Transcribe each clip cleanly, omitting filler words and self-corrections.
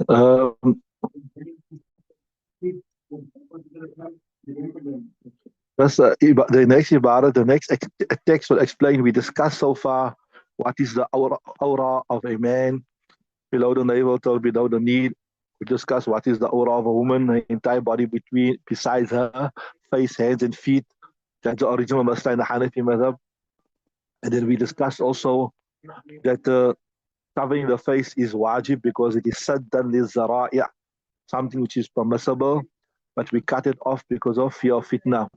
Um, the next ibadah, the next text will explain. We discussed so far what is the aura of a man below the navel till below the knee. We discuss what is the aura of a woman, her entire body between, besides her face, hands, and feet. That's the original Masla in the Hanafi madhab. And then we discussed also that covering the face is wajib because it is saddan lil zara'i, something which is permissible, but we cut it off because of fear of fitna.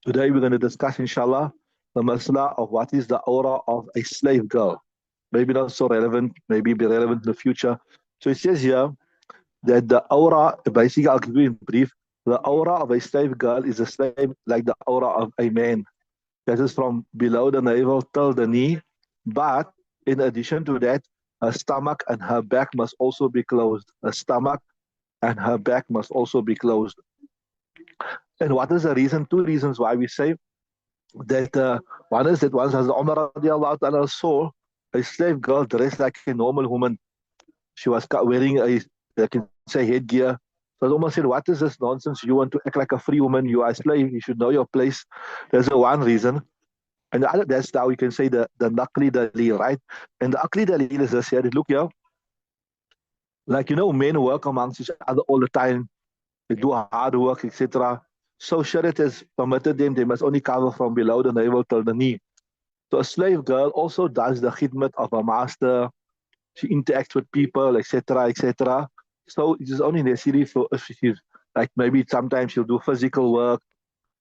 Today we're going to discuss, inshallah, the masla of what is the aura of a slave girl. Maybe not so relevant, maybe be relevant in the future. So it says here that the aura, basically, I'll give you in brief, the aura of a slave girl is the same like the aura of a man. That is from below the navel till the knee. But in addition to that, her stomach and her back must also be closed. Her stomach and her back must also be closed. And what is the reason? Two reasons why we say that one is that once as Umar radiallahu ta'ala saw a slave girl dressed like a normal woman. She was wearing a, I can say, headgear. So Umar said, what is this nonsense? You want to act like a free woman. You are a slave. You should know your place. There's a one reason. And the other, that's how we can say the Naqli Dalil, right? And the Aqli Dalil is this here. Look here. Like, men work amongst each other all the time. They do hard work, etc. So Shariat has permitted them, they must only cover from below the navel till the knee. So a slave girl also does the khidmat of a master. She interacts with people, etc., etc. So it is only necessary for if she's like maybe sometimes she'll do physical work,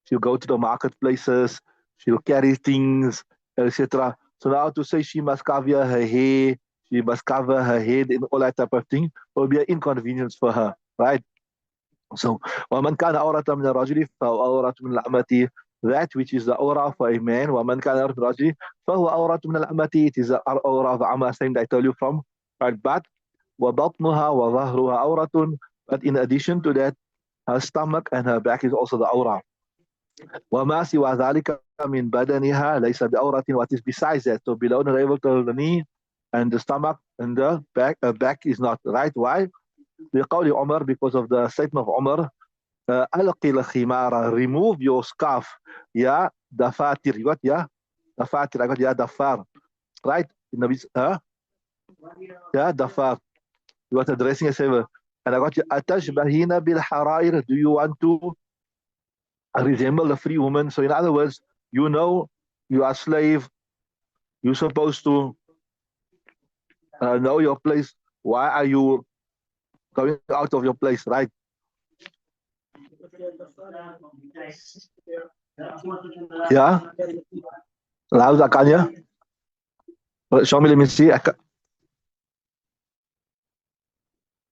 she'll go to the marketplaces, she'll carry things, etc. So now to say she must cover her hair, she must cover her head and all that type of thing will be an inconvenience for her, right? So, وَمَنْ كَانَ أَوْرَةً مِنَ الرَّجُلِ فَهُوَ أَوْرَةٌ مِنَ الْأَمَةِ. That which is the aura for a man, وَمَنْ كَانَ أَوْرَةً مِنَ الرَّجُلِ فَهُوَ أَوْرَةٌ مِنَ الْأَمَةِ. It is the aura of Amma, same that I told you from. Right, but وَبَطْنُهَا وَظَهْرُهَا أَوْرَةٌ. But in addition to that, her stomach and her back is also the aura. وَمَا سِوَى ذَلِكَ مِنْ بَدَنِهَا لَيْسَ بِأَوْرَةٍ. What is besides that? So below the navel to the knee and the stomach and the back is not. Right? Why? لقول عمر, because of the statement of Umar, ألقي الخمار, remove your scarf. Yeah, dafatir. You got, yeah? Dafatir. I got, yeah, dafar. Right? In the, yeah, dafar. You got addressing a saver. And I got you, أتشبهين بالحرائر. Do you want to resemble a free woman? So in other words, you are a slave. You're supposed to know your place. Why are you going out of your place, right? Yeah? Loud, Akanya? Show me, let me see.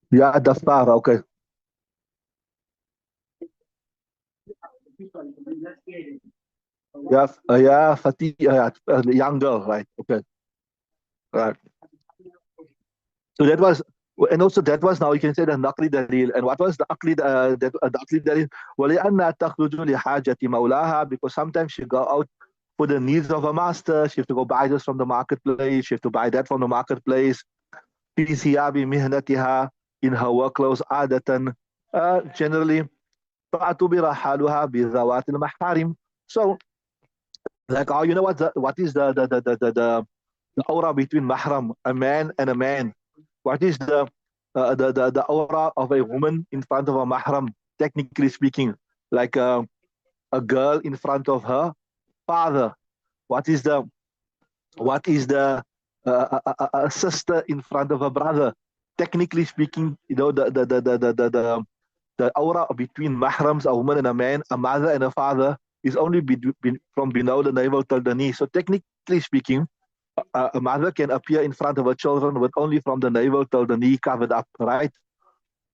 Yeah, dafar. Okay. Yeah, yeah, young girl, right? Okay, right. So that was, and also that was, now you can say the naqli dalil. And what was the akli dalil? وَلِأَنَّا تَخْرُجُ لِحَاجَةِ مَوْلَاهَا. Because sometimes she go out for the needs of a master. She have to go buy this from the marketplace. She have to buy that from the marketplace. في ثياب مهنتها, in her work clothes, عادة, generally. فَأَتُبِرَ حَالُهَا بِذَوَاتِ الْمَحَارِمِ. So, like, oh, you know what is the aura between mahram, a man and a man? What is the aura of a woman in front of a mahram, technically speaking, like a girl in front of her father? What is the a sister in front of a brother? Technically speaking, the aura between mahrams, a woman and a man, a mother and a father, is only from below the navel till the knee. So technically speaking, a mother can appear in front of her children with only from the navel till the knee covered up, right?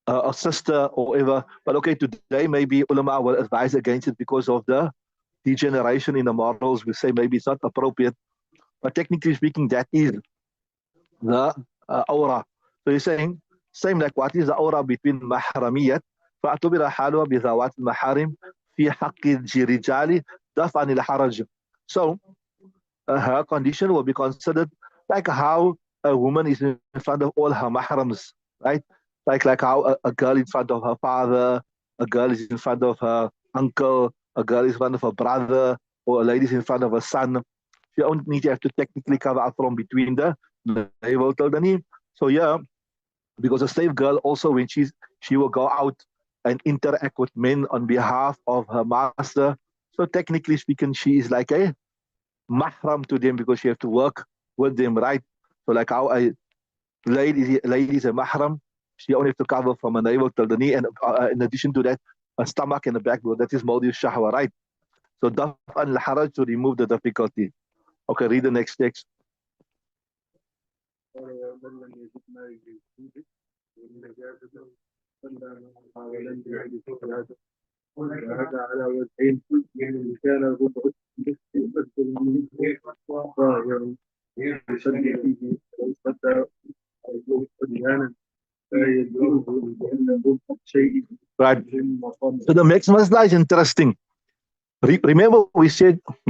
A sister or whatever. But okay, today maybe ulama will advise against it because of the degeneration in the morals. We say maybe it's not appropriate. But technically speaking, that is the aura. So you're saying, same like what is the aura between mahramiyat, فاعتبر حالها بذوات المحارم في حق الرجال دفعا الحرج. So her condition will be considered like how a woman is in front of all her mahrams, right? Like how a girl in front of her father, a girl is in front of her uncle, a girl is in front of her brother, or a lady is in front of her son. She only need to have to technically cover up from between the navel till the knee. So yeah, because a slave girl also when she will go out and interact with men on behalf of her master. So technically speaking, she is like a mahram to them because she have to work with them, right? So like how a lady is a mahram, she only have to cover from a navel till the knee, and in addition to that, a stomach and a backbone. That is mawdi shahwa, right? So daf al haraj to remove the difficulty. Okay, read the next text. وهذا على وجهين يعني كان ربع ظاهرا يصلي فيه صلى أحيانا لا يدعوه لأن ربع شيء. Right. So the next masla is interesting. Remember, we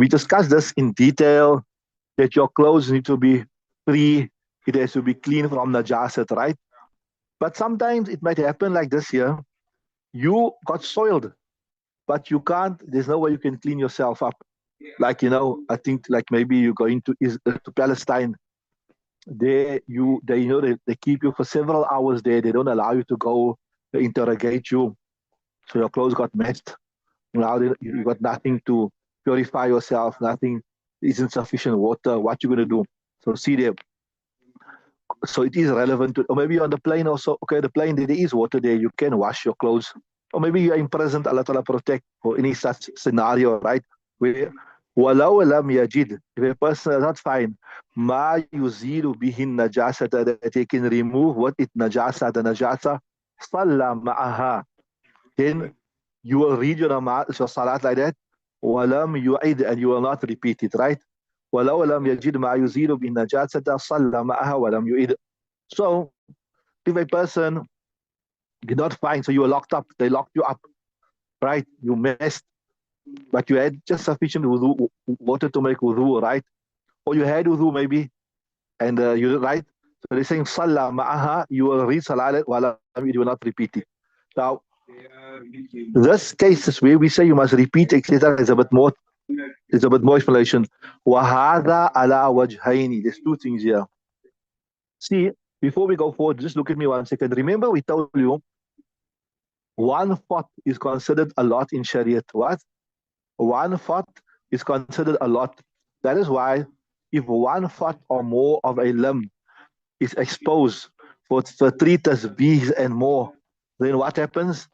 discussed this in detail that your clothes need to be free, it has to be clean from najasat, right? But sometimes it might happen like this here. You got soiled, but you can't, there's no way you can clean yourself up. Like, I think like maybe you're going to Palestine. They keep you for several hours there. They don't allow you to go. They interrogate you. So your clothes got messed. Now you got nothing to purify yourself, nothing, isn't sufficient water. What you gonna do? So see there. So it is relevant to, or maybe on the plane also. Okay, the plane there is water there. You can wash your clothes, or maybe you are imprisoned. Allah Ta'ala protect for any such scenario, right? Where walau lam yajid, if a person is not find ma yuzilu bihin najasata, that he can remove what it najasa, the najasa, salla ma'aha, then you will read your namaz, your salat like that. Walam yu'id, and you will not repeat it, right? ولو لم يجد ما يزيل بالنجاسة صلى معها ولم يعيد. So if a person did not find, so you were locked up, they locked you up, right? You messed, but you had just sufficient wudu, water to make wudu, right? Or you had wudu maybe, and you right. So they're saying Salah ma'aha, you will read Salah while you will not repeat it. Now, this case is where we say you must repeat, etc. Is a bit more. There's a bit more explanation. وَهَذَا عَلَى وَجْهَيْنِ. There's two things here. See, before we go forward, just look at me 1 second. Remember, we told you 1 foot is considered a lot in Shariat. What? 1 foot is considered a lot. That is why if 1 foot or more of a limb is exposed for 3 tasbihs and more, then what happens?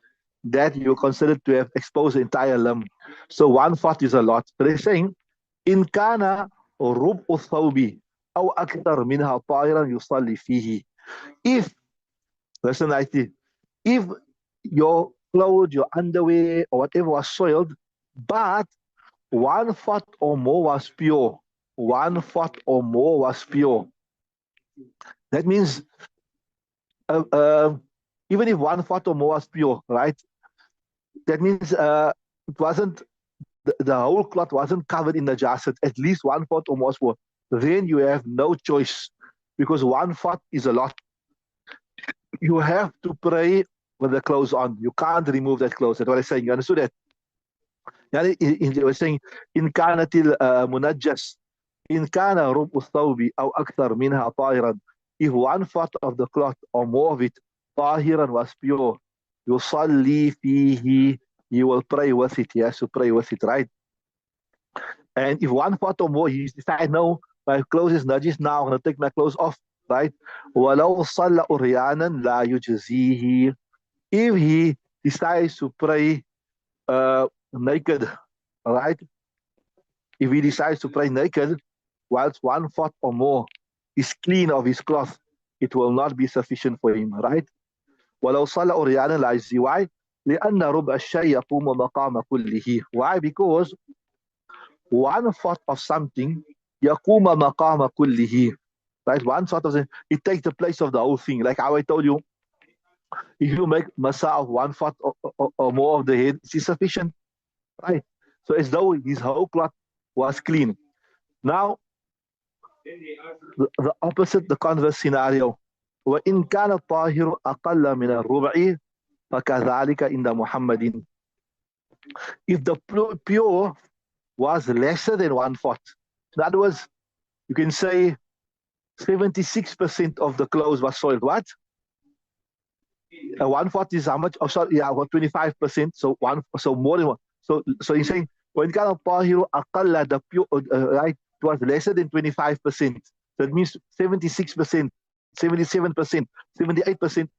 That you're considered to have exposed the entire limb. So 1 foot is a lot. So they're saying, إن كان ربع الثوب أو أكثر منها طاهرا يصلي فيه. If, listen nicely, if your clothes, your underwear, or whatever was soiled, but 1 foot or more was pure, 1 foot or more was pure. That means uh, uh, even if 1 foot or more was pure, right? That means it wasn't the whole cloth wasn't covered in najasat, at least 1 foot or more was. Then you have no choice because 1 foot is a lot. You have to pray with the clothes on. You can't remove that clothes. That's what I'm saying. You understood that? They were saying إن كانت المنجس إن كان ربع الثوب أو أكثر منها طاهرا. If 1 foot of the cloth or more of it طاهرا was pure, يصلي فيه, you will pray with it. He has to pray with it, right? And if 1 foot or more, he decides, no, my clothes is najis now, I'm going to take my clothes off, right? ولو صلى أريانا لا يجزيه. If he decides to pray naked, right? If he decides to pray naked, whilst 1 foot or more is clean of his cloth, it will not be sufficient for him, right? ولو صلى أريانا لا يجزيه. Why? لأن ربع الشيء يقوم مقام كله. Why? Because 1 foot of something يقوم مقام كله. Right? 1 foot of something, it takes the place of the whole thing. Like how I told you, if you make masa of 1 foot or more of the head, it's sufficient, right? So as though his whole cloth was clean. Now, the opposite, the converse scenario. وإن كان الطاهر أقل من الربع فكذلك عند محمد. If the pure was lesser than 1/4, in other words, you can say 76% of the clothes was soiled. What? 1/4 is how much? Oh, sorry, yeah, 25%. So so more than one. So you're saying when kind of tahir aqalla, the pure, right, it was lesser than 25%. That means 76%, 77%, 78%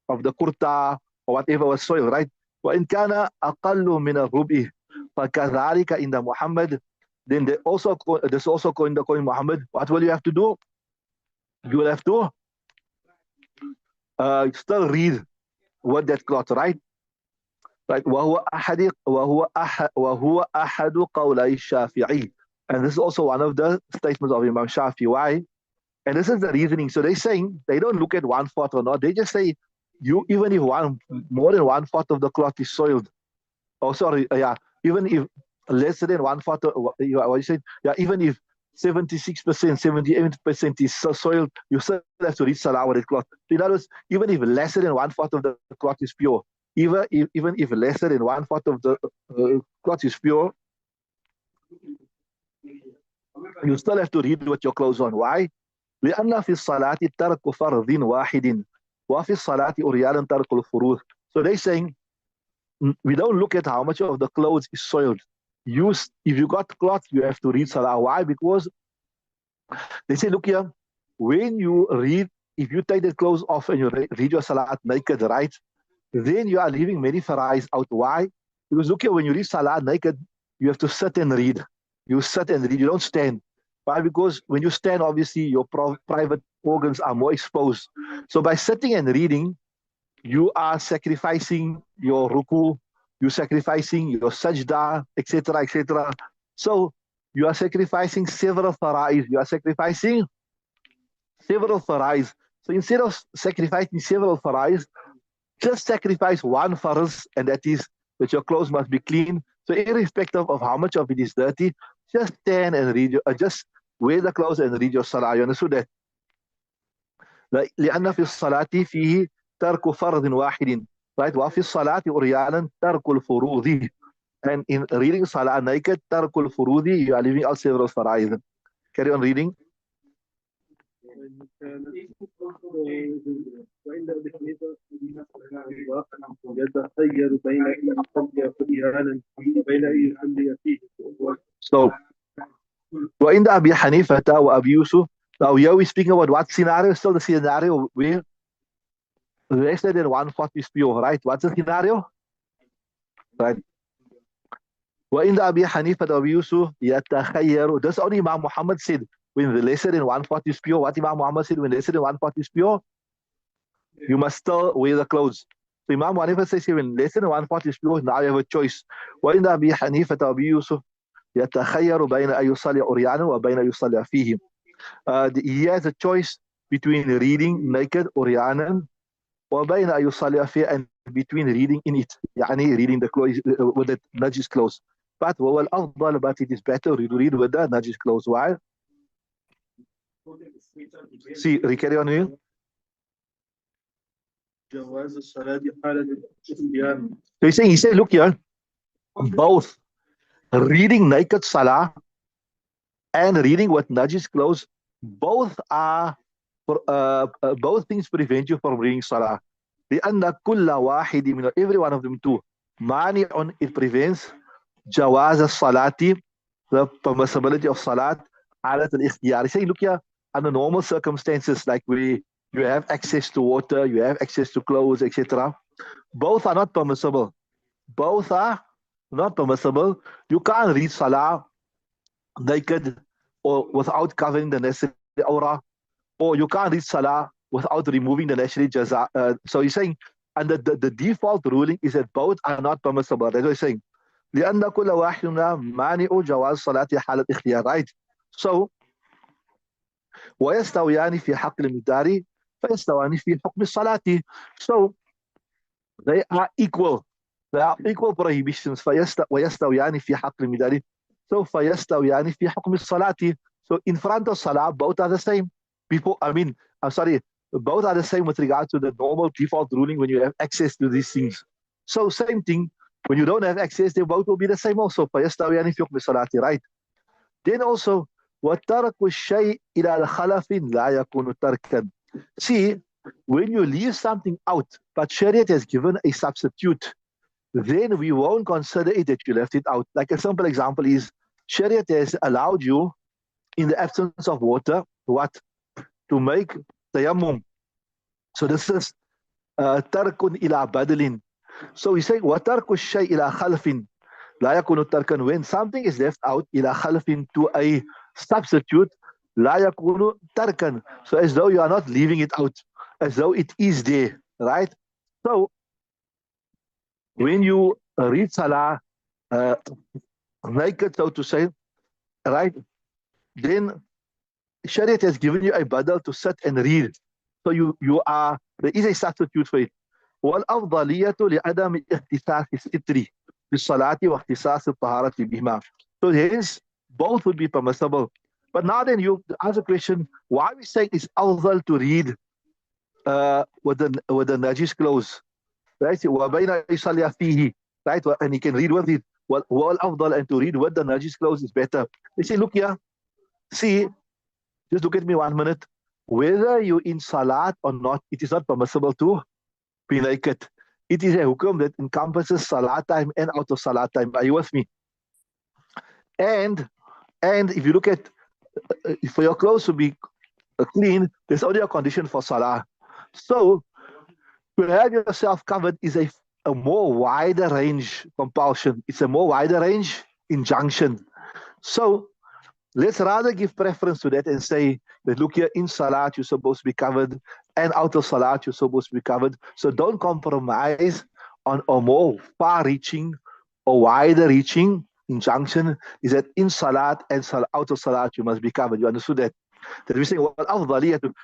of the kurta or whatever was soiled, right? وإن كان أقل من الربع فكذلك عند محمد. Then there's also coin the coin Muhammad. What will you have to do? You will have to still read what that cloth, right? Right. وهو أحد قولي الشافعي. And this is also one of the statements of Imam Shafi. Why? And this is the reasoning. So they're saying they don't look at 1/4 or not. They just say you even if more than 1/4 of the cloth is soiled. Oh, sorry. Yeah. Even if less than 1/4, what you said? Yeah. Even if 76%, 78% is so soiled, you still have to read Salah with the cloth. In other words, even if lesser than 1/4 of the cloth is pure, even if lesser than 1/4 of the cloth is pure, you still have to read with your clothes on. Why? لأن في الصلاة ترك فرض واحد وفي الصلاة أريان ترك الفروض. So they're saying we don't look at how much of the clothes is soiled. If you got cloth, you have to read Salah. Why? Because they say, look here, when you read, if you take the clothes off and you read your Salah naked, right? Then you are leaving many farais out. Why? Because look here, when you read Salah naked, you have to sit and read. You sit and read. You don't stand. Why? Because when you stand, obviously your private organs are more exposed. So by sitting and reading, you are sacrificing your ruku, you're sacrificing your sajda, etc., etc. So you are sacrificing several farais. You are sacrificing several farais. So instead of sacrificing several farais, just sacrifice one farz, and that is that your clothes must be clean. So irrespective of how much of it is dirty, just stand and read just wear the clothes and read your salah. You understood that? لأن في الصلاة فيه ترك فرض واحد. Right? وفي الصلاة أريانا ترك الفروض. And in reading salah naked, ترك الفروض, you are leaving out several fara'id. Carry on reading. وعند أبي حنيفة يتخير بين أن يصلي قرآنا وبين أن يصلي فيه. So, وعند أبي حنيفة وأبي يوسف. Now here we're speaking about what scenario? Still the scenario where less than 1/4 is pure, right? What's the scenario? Right. وعند أبي حنيفة وأبي يوسف يتخير. That's only Imam Muhammad said when the lesser than 1/4 is pure. What Imam Muhammad said when lesser than 1/4 is pure, you must still wear the clothes. So Imam Hanifa says here when lesser than 1/4 is pure, now you have a choice. وعند أبي حنيفة وأبي يوسف يتخير بين أن يصلي عريانا وبين أن يصلي فيه. He has a choice between reading naked عريانا وبين أن يصلي فيه, and between reading in it, يعني reading the clothes with the najis clothes. But it is better to read with the najis clothes. Why? See, carry on here. جواز الصلاة حالة الاختيار. So he said, look here, both reading naked salah and reading with najis clothes, both are both things prevent you from reading salah. لأن كل واحد من every one of them too مانع, it prevents جواز الصلاة, the permissibility of salat على الاختيار. Saying, look here, under normal circumstances like you have access to water, you have access to clothes, etc. Both are not permissible. Both are not permissible. You can't read salah naked or without covering the necessary aura, or you can't read salah without removing the necessary jaza. So he's saying, and the default ruling is that both are not permissible. That's what he's saying. لأن كل واحد مانع جواز صلاة حالة اختيار. Right? So ويستويان في حق المقدار فيستويان في حكم الصلاة. So they are equal. They are equal prohibitions. ويستويان في حق المقدار. So فيستويان في حكم الصلاة. So in front of salah, both are the same. I'm sorry. both are the same with regard to the normal default ruling when you have access to these things. So same thing, when you don't have access, they both will be the same also. Right? Then also, وَتَرَكُ الشَّيْء إِلَى الْخَلَفٍ لَا يَكُونُ تَرْكًا. See, when you leave something out, but Shariat has given a substitute, then we won't consider it that you left it out. Like a simple example is, Shariat has allowed you, in the absence of water, what? To make tayammum. So this is tarkun ila badalin. So we say, وَتَرْكُ الشَّيْء إِلَى خَلْفٍ لَا يَكُونُ تَرْكًا. When something is left out, إِلَى خَلْفٍ, to a substitute, لَا يَكُونُ تَرْكًا. So as though you are not leaving it out, as though it is there, right? So when you read Salah naked, so to say, right, then Shariat has given you a badal to sit and read. So there is a substitute for it. والأفضلية لعدم اختصاص الستر بالصلاة واختصاص الطهارة بهما. So hence, both would be permissible. But now then you ask the question, why we say it's afdal to read with the najis clothes, right? وبين يصلي فيه, right? And he can read with it. والأفضل, and to read with the najis clothes is better. They say, look here, see, just look at me 1 minute. Whether you're in salat or not, it is not permissible to be naked. It is a hukum that encompasses salat time and out of salat time. Are you with me? And if you look at, for your clothes to be clean, there's only a condition for salah. So to have yourself covered is a more wider range compulsion. It's a more wider range injunction. So let's rather give preference to that and say that, look here, in salat you're supposed to be covered, and out of salat you're supposed to be covered. So don't compromise on a more far-reaching or wider-reaching injunction, is that in salat and out of salat you must be covered. You understood that? That we say, well,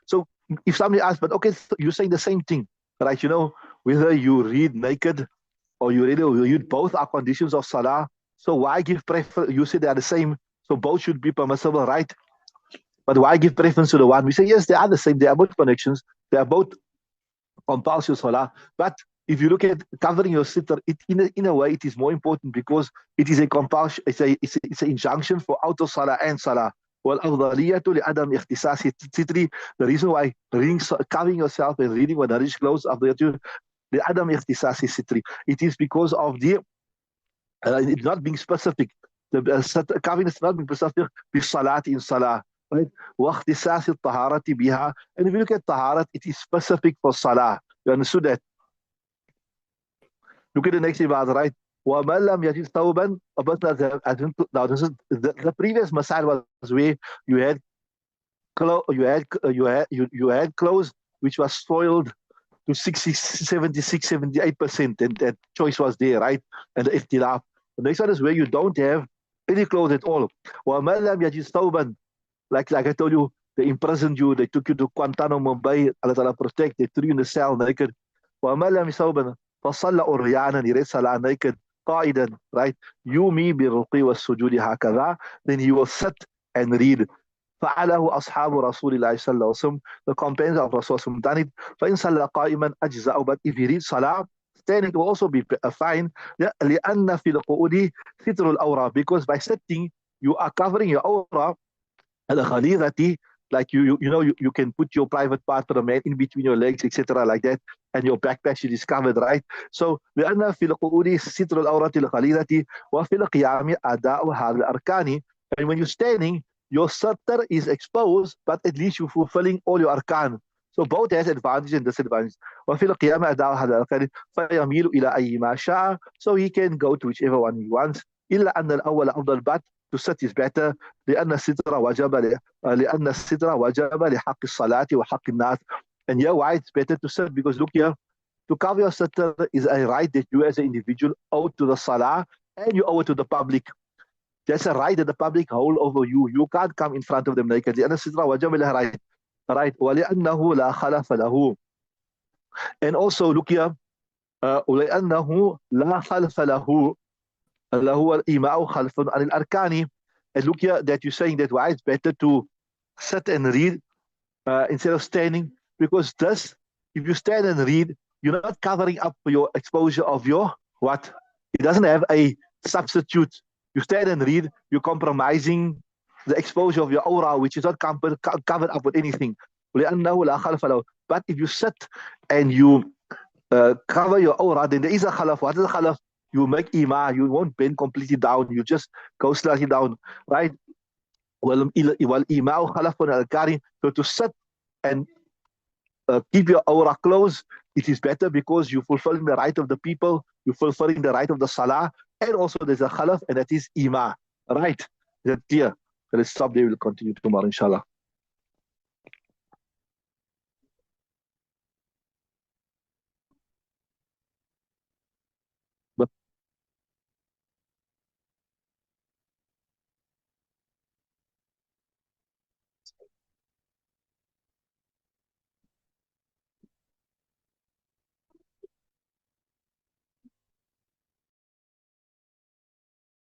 so if somebody asks, but okay, you're saying the same thing, right? You know, whether you read naked or you read both are conditions of salah. So why give preference? You say they are the same, so both should be permissible, right? But why give preference to the one? We say, yes, they are the same. They are both connections. They are both compulsory salah. But if you look at covering your sitr, in a way, it is more important because it is a compulsion. It's an injunction for out of salah and salah. والأفضلية لعدم اختصاص الستر. The reason why covering yourself and reading with nourished clothes after لعدم اختصاص الستر, it is because of the it's not being specific. The covering is not being specific. بالصلاة in salah, right? واختصاص الطهارة بها. And if you look at taharat, it is specific for salah. You understood that? Look at the next ibadah, right? وَمَنْ لَمْ يَجِدْ ثَوْبًا. Now this is the previous masail was where you had clothes which was soiled to 60, 76, 78%, and that choice was there, right? And the ikhtilaf. The next one is where you don't have any clothes at all. وَمَنْ لَمْ يَجِدْ ثَوْبًا. Like I told you, they imprisoned you, they took you to Guantanamo Bay, Allah Ta'ala protect, they threw you in the cell naked. وَمَنْ لَمْ يَجِدْ ثَوْبًا فَصَلَّ أُرْيَانًا. He read salah naked. قائدا, right? يومي بالرقي والسجود هكذا. Then he will sit and read. فعله أصحاب رسول الله صلى الله عليه وسلم. The companions of Rasul done it. فإن صلى قائما أجزاء. But if he reads salah standing, it will also be fine. لأن في القعود ستر الأورى. Because by sitting you are covering your aura. الغليظة, like you can put your private part of the man in between your legs, etc., like that, and your backpack is covered, right? So لأن في القعود ستر الأورة الغليظة وفي القيام أداء هذه الأركان. And when you're standing, your satr is exposed, but at least you're fulfilling all your arkan. So both has advantage and disadvantage. وفي القيام أداء هذه الأركان فيميل إلى أي ما شاء. So he can go to whichever one he wants. إلا أن الأول أفضل, but to sit is better. لأن الستر وجب لحق الصلاة وحق الناس. And here why it's better to sit, because look here, to cover your satr is a right that you as an individual owe to the salah, and you owe it to the public. That's a right that the public hold over you. You can't come in front of them naked. لأن الستر وجب له right. Right. ولأنه لا خلف له. And also look here, ولأنه لا خلف له. هو الإيماء خلف عن الأركان. And look here that you're saying that why it's better to sit and read instead of standing, Because this, if you stand and read, you're not covering up your exposure of your what? It doesn't have a substitute. You stand and read, you're compromising the exposure of your aura, which is not covered up with anything. But if you sit and you cover your aura, then there is a khalaf. What is a khalaf? You make ima, you won't bend completely down, you just go slightly down, right? Well, so to sit and keep your aura closed, it is better because you're fulfilling the right of the people, you're fulfilling the right of the salah, and also there's a khalaf, and that is ima. Right? Is that clear? So let's stop there. We'll continue tomorrow, inshallah.